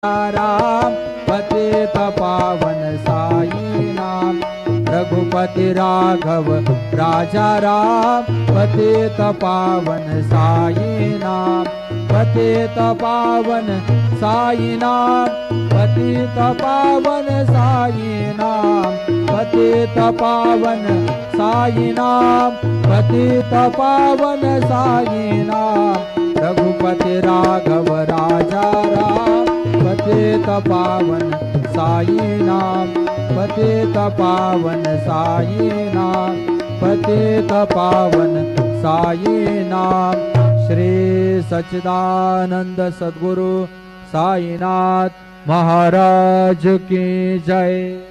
राम पतित पावन साई नाम। रघुपति राघव राजा राम पतित पावन साई नाम। पतित पावन साई नाम। पतित पावन साई नाम। पतित पावन साई नाम। पतित पावन साई नाम। रघुपति राघव राजा राम पतित पावन साई नाम। पतित पावन साई नाम। पतित पावन साई नाम। श्री सच्चिदानंद सद्गुरु साईनाथ महाराज की जय।